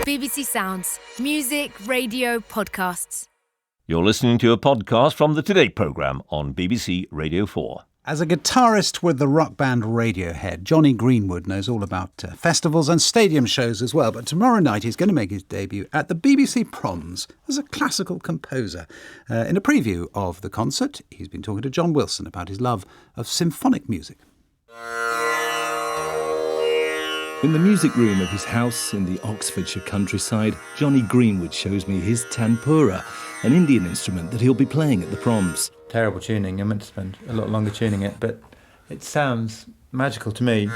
BBC Sounds. Music, radio, podcasts. You're listening to a podcast from the Today programme on BBC Radio 4. As a guitarist with the rock band Radiohead, Jonny Greenwood knows all about festivals and stadium shows as well. But tomorrow night he's going to make his debut at the BBC Proms as a classical composer. In a preview of the concert, he's been talking to John Wilson about his love of symphonic music. In the music room of his house in the Oxfordshire countryside, Jonny Greenwood shows me his tanpura, an Indian instrument that he'll be playing at the Proms. Terrible tuning. I meant to spend a lot longer tuning it, but it sounds magical to me.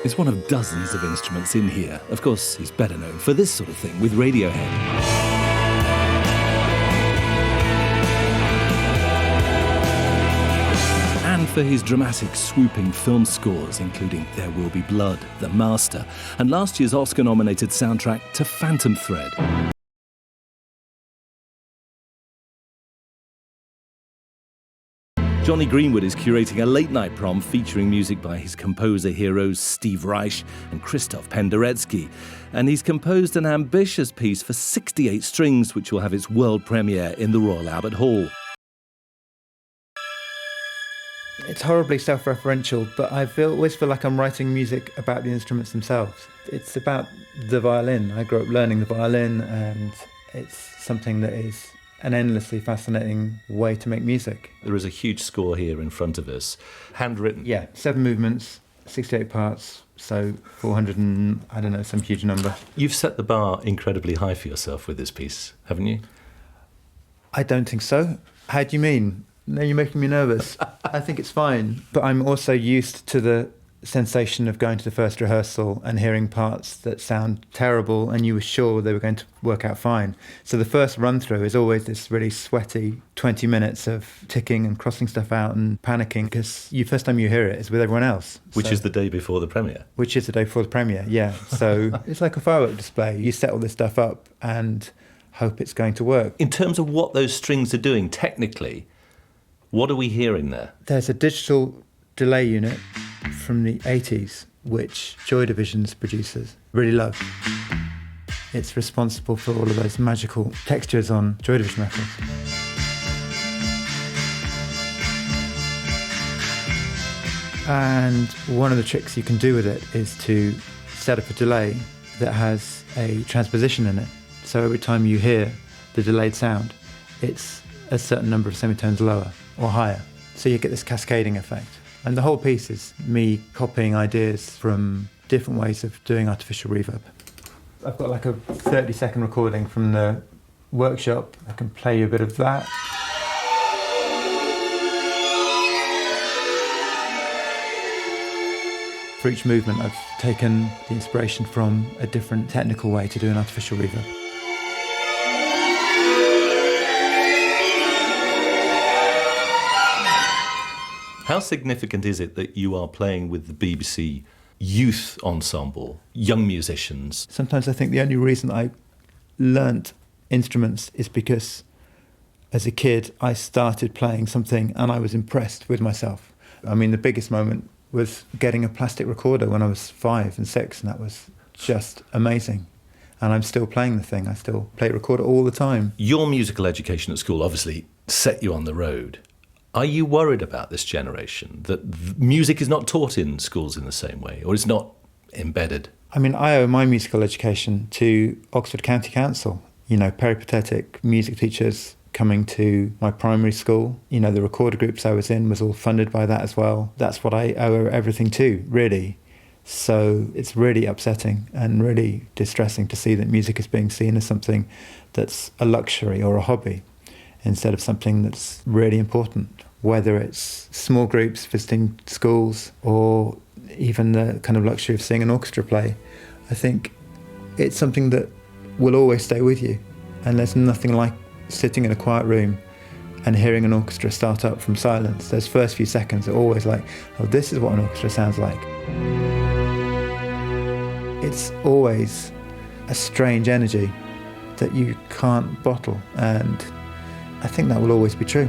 It's one of dozens of instruments in here. Of course, he's better known for this sort of thing with Radiohead. And for his dramatic, swooping film scores, including There Will Be Blood, The Master, and last year's Oscar-nominated soundtrack to Phantom Thread. Jonny Greenwood is curating a late-night prom featuring music by his composer heroes Steve Reich and Krzysztof Penderecki. And he's composed an ambitious piece for 68 strings, which will have its world premiere in the Royal Albert Hall. It's horribly self-referential, but I always feel like I'm writing music about the instruments themselves. It's about the violin. I grew up learning the violin, and it's something that is an endlessly fascinating way to make music. There is a huge score here in front of us, handwritten. Yeah, 7 movements, 68 parts, so 400 and, I don't know, some huge number. You've set the bar incredibly high for yourself with this piece, haven't you? I don't think so. How do you mean? No, you're making me nervous. I think it's fine. But I'm also used to the sensation of going to the first rehearsal and hearing parts that sound terrible and you were sure they were going to work out fine. So the first run-through is always this really sweaty 20 minutes of ticking and crossing stuff out and panicking, because the first time you hear it is with everyone else. Which is the day before the premiere. Which is the day before the premiere, yeah. So it's like a firework display. You set all this stuff up and hope it's going to work. In terms of what those strings are doing technically, what are we hearing there? There's a digital delay unit from the 80s, which Joy Division's producers really love. It's responsible for all of those magical textures on Joy Division records. And one of the tricks you can do with it is to set up a delay that has a transposition in it. So every time you hear the delayed sound, it's a certain number of semitones lower or higher. So you get this cascading effect. And the whole piece is me copying ideas from different ways of doing artificial reverb. I've got like a 30-second recording from the workshop. I can play you a bit of that. For each movement, I've taken the inspiration from a different technical way to do an artificial reverb. How significant is it that you are playing with the BBC youth ensemble, young musicians? Sometimes I think the only reason I learnt instruments is because as a kid I started playing something and I was impressed with myself. I mean, the biggest moment was getting a plastic recorder when I was 5 and 6, and that was just amazing. And I'm still playing the thing. I still play recorder all the time. Your musical education at school obviously set you on the road. Are you worried about this generation, that music is not taught in schools in the same way, or is not embedded? I mean, I owe my musical education to Oxford County Council. You know, peripatetic music teachers coming to my primary school. You know, the recorder groups I was in was all funded by that as well. That's what I owe everything to, really. So it's really upsetting and really distressing to see that music is being seen as something that's a luxury or a hobby, instead of something that's really important, whether it's small groups visiting schools or even the kind of luxury of seeing an orchestra play. I think it's something that will always stay with you, and there's nothing like sitting in a quiet room and hearing an orchestra start up from silence. Those first few seconds are always like, oh, this is what an orchestra sounds like. It's always a strange energy that you can't bottle, and I think that will always be true.